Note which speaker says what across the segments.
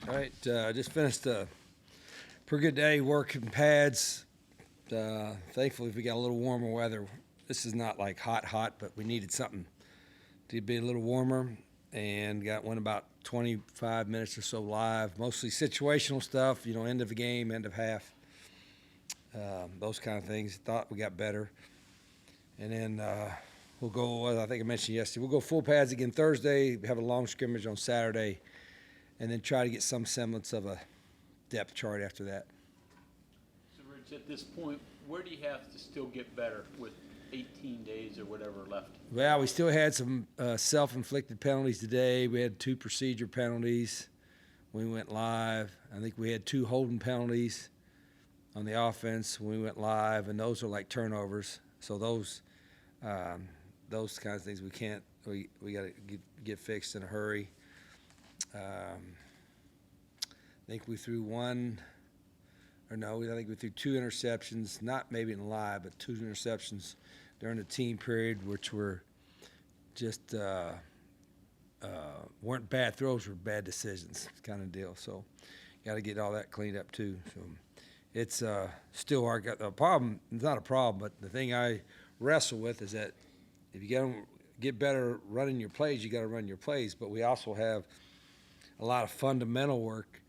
Speaker 1: All right, just finished a pretty good day working pads. Thankfully, we got a little warmer weather. This is not like hot, but we needed something to be a little warmer, and went about 25 minutes or so live, mostly situational stuff, end of the game, end of half, those kind of things. Thought we got better. And then we'll go, I think I mentioned yesterday, we'll go full pads again Thursday, have a long scrimmage on Saturday, and then try to get some semblance of a depth chart after that.
Speaker 2: So, Rich, at this point, where do you have to still get better with 18 days or whatever left?
Speaker 1: Well, we still had some self-inflicted penalties today. We had 2 procedure penalties when we went live. I think we had 2 holding penalties on the offense when we went live, and those are like turnovers. So those kinds of things we got to get fixed in a hurry. I think we threw I think we threw 2 interceptions, not maybe in live, but 2 interceptions during the team period, which were just weren't bad throws, were bad decisions kind of deal. So got to get all that cleaned up too. So it's still a problem. It's not a problem, but the thing I wrestle with is that if you got to get better running your plays, you got to run your plays. But we also have a lot of fundamental work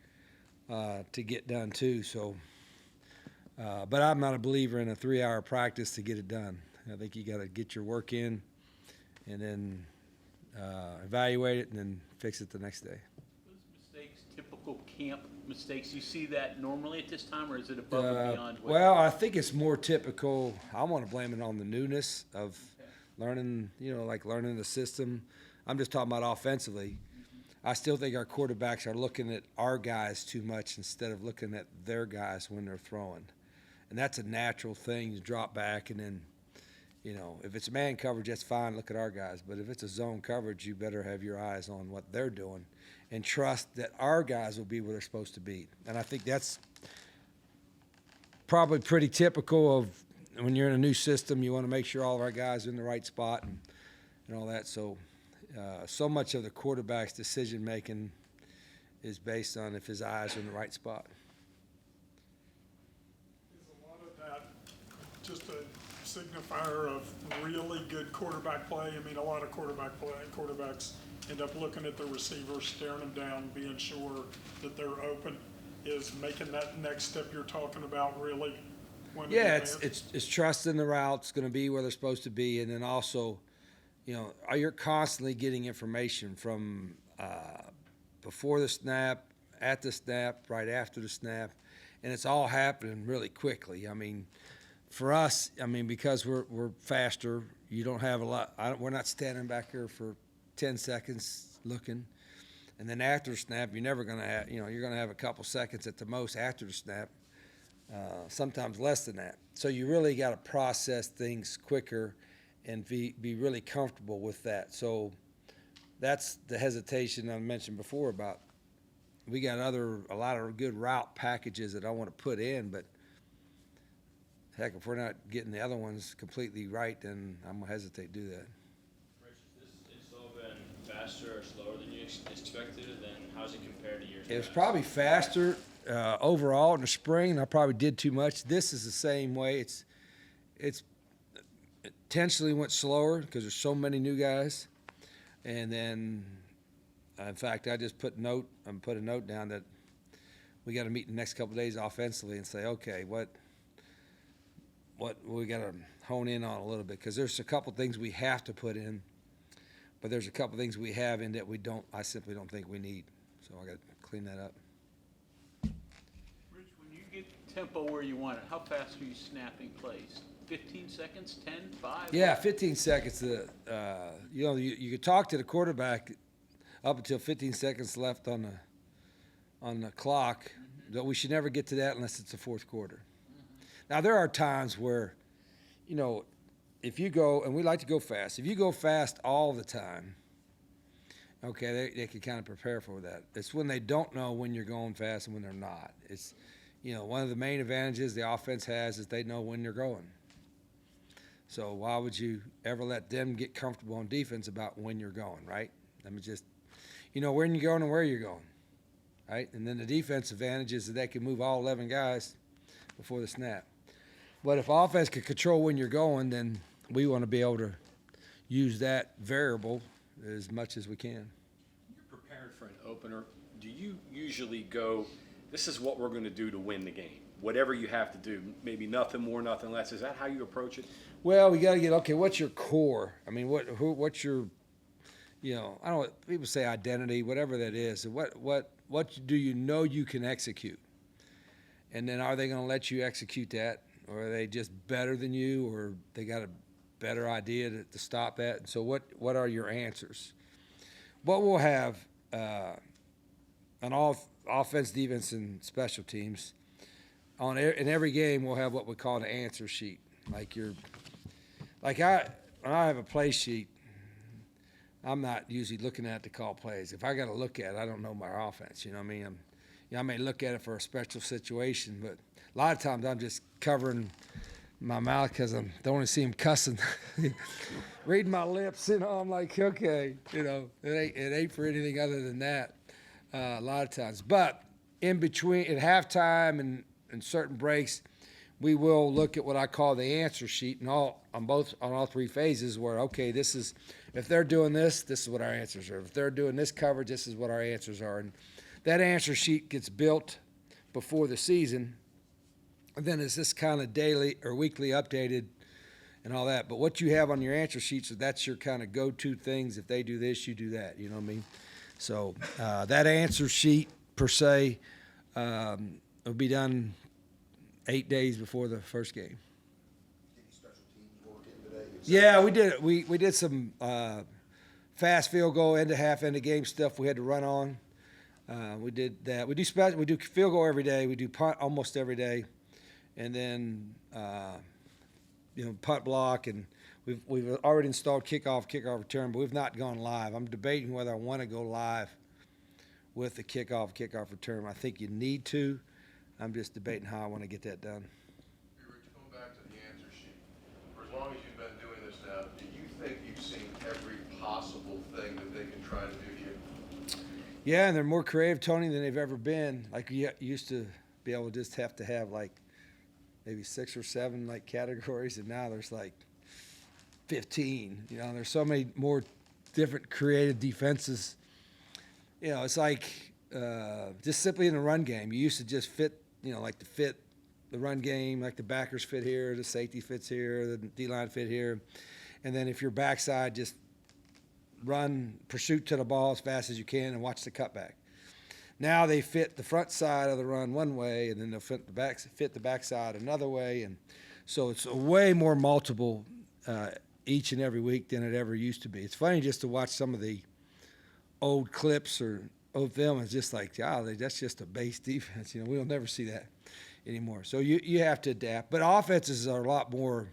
Speaker 1: to get done too. So, but I'm not a believer in a 3-hour practice to get it done. I think you got to get your work in, and then evaluate it, and then fix it the next day.
Speaker 2: Those mistakes, typical camp mistakes, you see that normally at this time, or is it above and beyond?
Speaker 1: Well, I think it's more typical. I want to blame it on the newness of learning, like learning the system. I'm just talking about offensively. I still think our quarterbacks are looking at our guys too much instead of looking at their guys when they're throwing. And that's a natural thing to drop back, and then, if it's man coverage, that's fine, look at our guys. But if it's a zone coverage, you better have your eyes on what they're doing and trust that our guys will be where they're supposed to be. And I think that's probably pretty typical of when you're in a new system. You want to make sure all of our guys are in the right spot and all that. So so much of the quarterback's decision-making is based on if his eyes are in the right spot.
Speaker 3: Is a lot of that just a signifier of really good quarterback play? I mean, a lot of quarterbacks end up looking at the receiver, staring them down, being sure that they're open. Is making that next step you're talking about really when
Speaker 1: it's trusting the route's going to be where they're supposed to be, and then also you're constantly getting information from before the snap, at the snap, right after the snap, and it's all happening really quickly. I mean, for us, because we're faster, you don't have a lot. We're not standing back here for 10 seconds looking, and then after the snap, you're never going to have. You're going to have a couple seconds at the most after the snap, sometimes less than that. So you really got to process things quicker and be really comfortable with that. So that's the hesitation I mentioned before about we got a lot of good route packages that I want to put in, but heck, if we're not getting the other ones completely right, then I'm going to hesitate to do that.
Speaker 4: Rich, has this install been faster or slower than you expected, and then how's it compared to years past?
Speaker 1: It was probably faster overall in the spring. I probably did too much. This is the same way. It's intentionally went slower because there's so many new guys, and then in fact I just put a note down that we got to meet the next couple of days offensively and say, okay, what we got to hone in on a little bit, because there's a couple things we have to put in, but there's a couple things we have in that I simply don't think we need, so I got to clean that up.
Speaker 2: Rich, when you get tempo where you want it, how fast are you snapping plays? 15 seconds, 10, 5?
Speaker 1: Yeah, 15 seconds. You could talk to the quarterback up until 15 seconds left on the clock, but we should never get to that unless it's the fourth quarter. Now, there are times where, if you go, and we like to go fast, if you go fast all the time, okay, they can kind of prepare for that. It's when they don't know when you're going fast and when they're not. It's, one of the main advantages the offense has is they know when you're going. So why would you ever let them get comfortable on defense about when you're going, right? I mean, just, when you're going and where you're going. right? And then the defense advantage is that they can move all 11 guys before the snap. But if offense can control when you're going, then we want to be able to use that variable as much as we can.
Speaker 5: You're preparing for an opener. Do you usually go, this is what we're going to do to win the game? Whatever you have to do, maybe nothing more, nothing less. Is that how you approach it?
Speaker 1: Well, we got to get, okay, what's your core? I mean, what's your, I don't know, people say identity, whatever that is. What do you know you can execute? And then are they going to let you execute that? Or are they just better than you? Or they got a better idea to stop that? And so what are your answers? What we'll have on all offense, defense, and special teams, in every game we'll have what we call an answer sheet. When I have a play sheet, I'm not usually looking at it to call plays. If I got to look at it, I don't know my offense. You know what I mean? I may look at it for a special situation, but a lot of times I'm just covering my mouth because I don't want to see him cussing. Reading my lips, I'm like, okay, it ain't for anything other than that a lot of times. But in between, at halftime and certain breaks, we will look at what I call the answer sheet on all three phases where, okay, this is, if they're doing this is what our answers are. If they're doing this coverage, this is what our answers are. And that answer sheet gets built before the season. And then it's this kind of daily or weekly updated and all that. But what you have on your answer sheets, that's your kind of go-to things. If they do this, you do that. You know what I mean? So that answer sheet, per se, will be done 8 days before the first game.
Speaker 6: Any special teams work in today?
Speaker 1: Yeah, we did. We did some fast field goal, end of game stuff we had to run on. We did that. We do field goal every day. We do punt almost every day, and then punt block, and we've already installed kickoff return, but we've not gone live. I'm debating whether I want to go live with the kickoff return. I think you need to. I'm just debating how I want to get that done.
Speaker 6: Hey, Rich, going back to the answer sheet, for as long as you've been doing this now, do you think you've seen every possible thing that they can try to do to you?
Speaker 1: Yeah, and they're more creative, Tony, than they've ever been. Like you used to be able to just have to have like maybe 6 or 7 like categories, and now there's like 15. There's so many more different creative defenses. It's like just simply in the run game. You used to just fit, like to fit the run game, like the backers fit here, the safety fits here, the D-line fit here. And then if you're backside, just pursuit to the ball as fast as you can and watch the cutback. Now they fit the front side of the run one way, and then they'll fit the backside another way. And so it's a way more multiple each and every week than it ever used to be. It's funny just to watch some of the old clips or old film. It's just like, that's just a base defense. We'll never see that anymore. So you have to adapt. But offenses are a lot more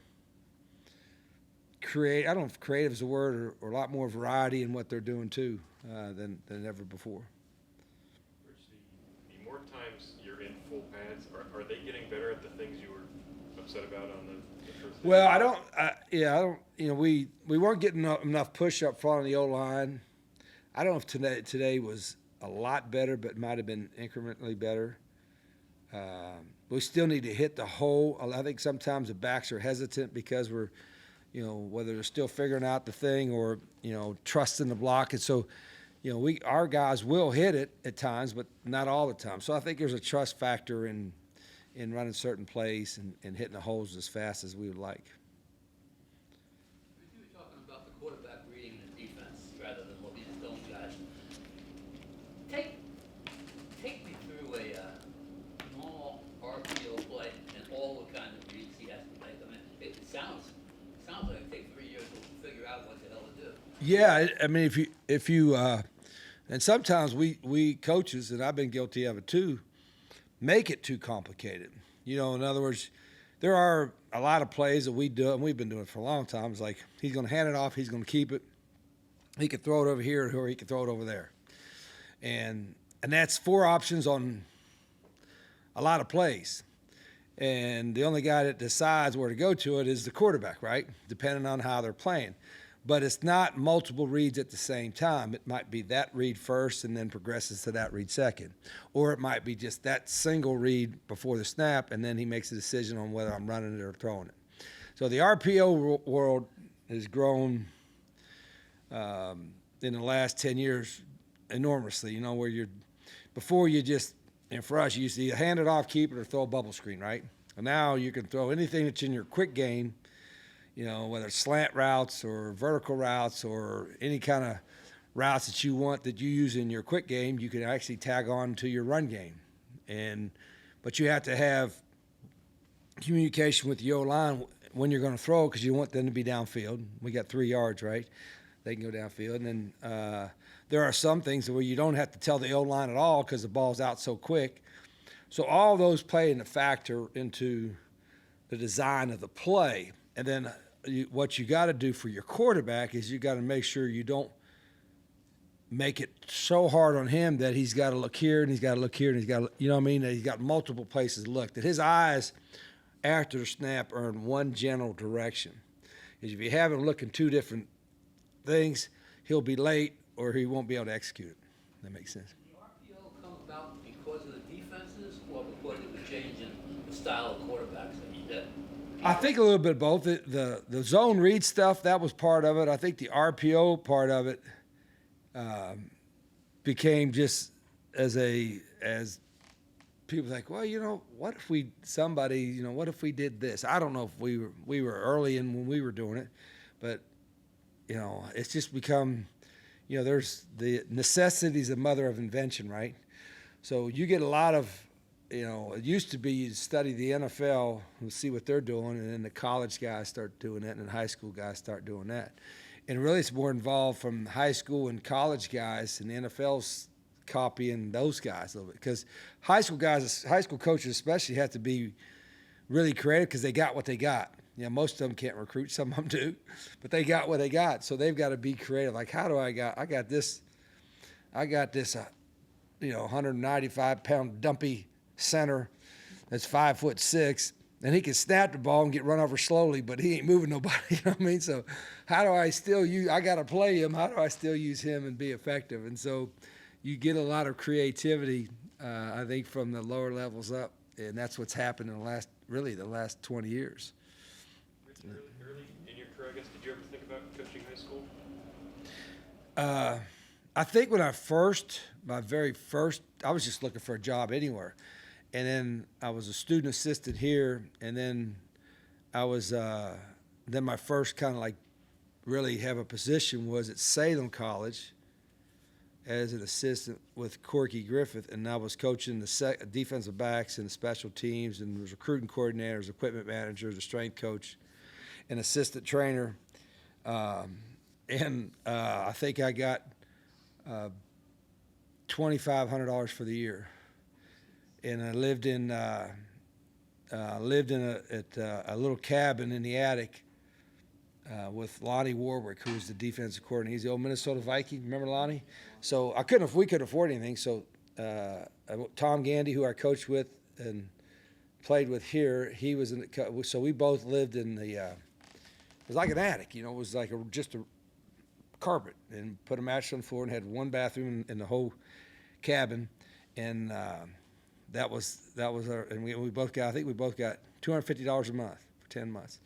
Speaker 1: creative. I don't know if creative is a word, or a lot more variety in what they're doing too than ever before.
Speaker 7: Rich, the more times you're in full pads, are they getting better at the things you were upset about on the first day?
Speaker 1: Well, I don't. We weren't getting enough push up front on the O-line. I don't know if today was a lot better, but might have been incrementally better. We still need to hit the hole. I think sometimes the backs are hesitant because we're, whether they're still figuring out the thing or, trusting the block. And so, our guys will hit it at times, but not all the time. So I think there's a trust factor in running certain plays and hitting the holes as fast as we would like.
Speaker 8: You were talking about the quarterback reading the defense rather than what he's telling guys. Take me through a normal RPO play and all the kind of reads he has to make. I mean, it sounds like it takes 3 years to figure out what the hell to do.
Speaker 1: Yeah, I mean, if you and sometimes we coaches, and I've been guilty of it too, make it too complicated. In other words, there are a lot of plays that we do, and we've been doing it for a long time. It's like he's going to hand it off, he's going to keep it. He could throw it over here, or he could throw it over there, and that's 4 options on a lot of plays. And the only guy that decides where to go to it is the quarterback, right? Depending on how they're playing. but it's not multiple reads at the same time. It might be that read first and then progresses to that read second. Or it might be just that single read before the snap, and then he makes a decision on whether I'm running it or throwing it. So the RPO world has grown in the last 10 years enormously, where before you just, and for us, you used to either hand it off, keep it, or throw a bubble screen, right? And now you can throw anything that's in your quick game, whether it's slant routes or vertical routes or any kind of routes that you want that you use in your quick game, you can actually tag on to your run game. But you have to have communication with the O-line when you're going to throw, because you want them to be downfield. We got 3 yards, right? They can go downfield. And then there are some things where you don't have to tell the O-line at all because the ball's out so quick. So all those play in a factor into the design of the play. And then what you got to do for your quarterback is you got to make sure you don't make it so hard on him that he's got to look here and he's got to look here and he's got to, that he's got multiple places to look. That his eyes after the snap are in one general direction. Is if you have him looking 2 different things, he'll be late or he won't be able to execute it. That makes sense.
Speaker 8: Did the RPO come about because of the defenses or because of the change in the style of quarterbacks that you did?
Speaker 1: I think a little bit of both. The zone read stuff, that was part of it. I think the RPO part of it became just as people think, well, what if what if we did this? I don't know if we were early in when we were doing it, but it's just become, there's the necessity is the mother of invention, right? So you get a lot of, it used to be you'd study the NFL and see what they're doing, and then the college guys start doing it, and then high school guys start doing that. And really it's more involved from high school and college guys, and the NFL's copying those guys a little bit. Because high school coaches especially have to be really creative because they got what they got. Most of them can't recruit, some of them do, but they got what they got. So they've got to be creative. Like, how do I got this 195-pound dumpy center that's 5'6", and he can snap the ball and get run over slowly, but he ain't moving nobody. You know what I mean? So how do I still use? I got to play him. How do I still use him and be effective? And so you get a lot of creativity, I think, from the lower levels up, and that's what's happened in the last 20 years.
Speaker 7: Early in your career, I guess, did you ever think about coaching high school?
Speaker 1: I think when my very first, I was just looking for a job anywhere. And then I was a student assistant here, and then I was, then my first kind of like really have a position was at Salem College as an assistant with Corky Griffith, and I was coaching the defensive backs and the special teams, and was recruiting coordinators, equipment managers, a strength coach, an assistant trainer. I think I got $2,500 for the year, and I lived in a little cabin in the attic with Lonnie Warwick, who was the defensive coordinator. He's the old Minnesota Viking. Remember Lonnie? So we couldn't afford anything. So Tom Gandy, who I coached with and played with here, he was in the. So we both lived in the. It was like an attic, it was like just a carpet, and put a mattress on the floor and had one bathroom in the whole cabin, and that was our. And we both got. I think we both got $250 a month for 10 months.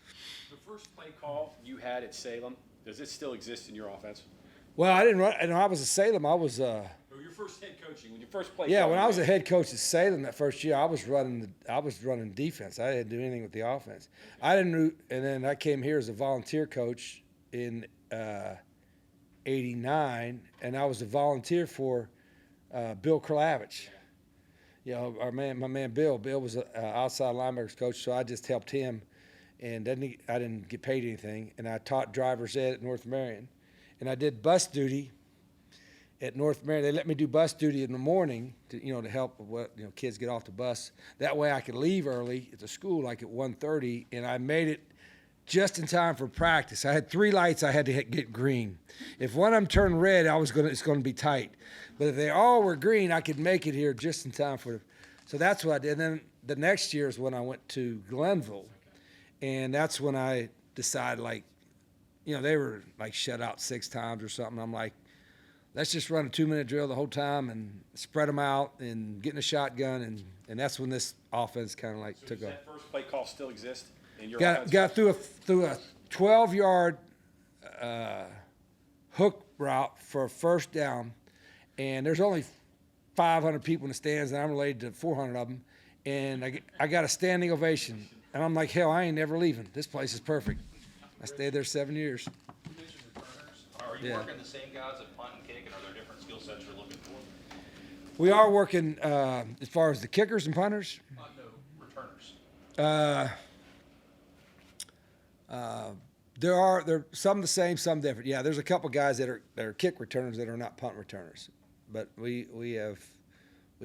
Speaker 5: The first play call you had at Salem, does it still exist in your offense?
Speaker 1: Well, I didn't run. I was at Salem. I was.
Speaker 5: Or your first head coaching, when you first played?
Speaker 1: Yeah, when I was a head coach at Salem that first year, I was running defense. I didn't do anything with the offense. And then I came here as a volunteer coach in '89, and I was a volunteer for Bill Kralavich. My man Bill. Bill was an outside linebackers coach, so I just helped him, and I didn't get paid anything. And I taught driver's ed at North Marion, and I did bus duty at North Marion. They let me do bus duty in the morning to help kids get off the bus. That way I could leave early at the school, like at 1:30, and I made it just in time for practice. I had 3 lights I had to get green. If one of them turned red, it's going to be tight. But if they all were green, I could make it here just in time so that's what I did. And then the next year is when I went to Glenville, and that's when I decided, they were like shut out 6 times or something. I'm like, let's just run a 2-minute drill the whole time and spread them out and get in a shotgun, and that's when this offense kind of like
Speaker 5: So
Speaker 1: took
Speaker 5: does
Speaker 1: off.
Speaker 5: that first play call still exist in your
Speaker 1: Got
Speaker 5: offense?
Speaker 1: through a 12-yard hook route for a first down, and there's only 500 people in the stands, and I'm related to 400 of them, and I got a standing ovation, and I'm like, hell, I ain't never leaving. This place is perfect. I stayed there 7 years.
Speaker 9: You mentioned returners. Are you
Speaker 1: Yeah.
Speaker 9: working the same guys at punt and kick, and are there different skill sets you're looking for?
Speaker 1: We are working as far as the kickers and punters.
Speaker 9: No, returners.
Speaker 1: There are some the same, some different. Yeah, there's a couple guys that are kick returners that are not punt returners, but we have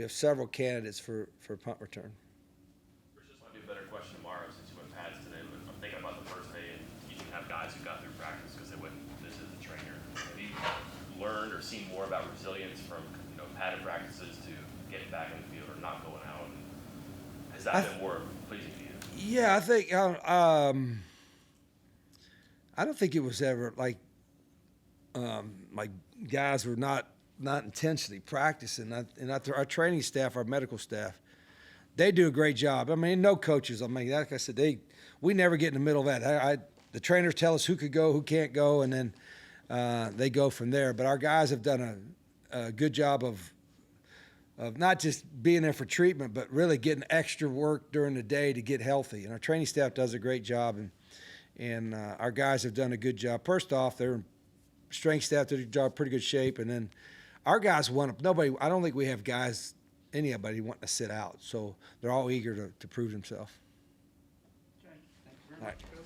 Speaker 1: several candidates for punt return.
Speaker 10: Rich, this might be a better question tomorrow since you went pads today, but I'm thinking about the first day and you didn't have guys who got through practice because they wouldn't visit the trainer. Have you learned or seen more about resilience from padded practices to getting back in the field or not going out? Has that been more pleasing to you?
Speaker 1: Yeah, I think I don't think it was ever like guys were not intentionally practicing. Our training staff, our medical staff, they do a great job. I mean, no coaches. I mean, like I said, we never get in the middle of that. The trainers tell us who could go, who can't go, and then they go from there. But our guys have done a good job of not just being there for treatment, but really getting extra work during the day to get healthy. And our training staff does a great job, and our guys have done a good job. First off, their strength staff did a job, pretty good shape, and then our guys want to. I don't think we have anybody wanting to sit out, so they're all eager to prove themselves.
Speaker 3: Okay, thank you very
Speaker 1: All
Speaker 3: much,
Speaker 1: right.
Speaker 3: Coach.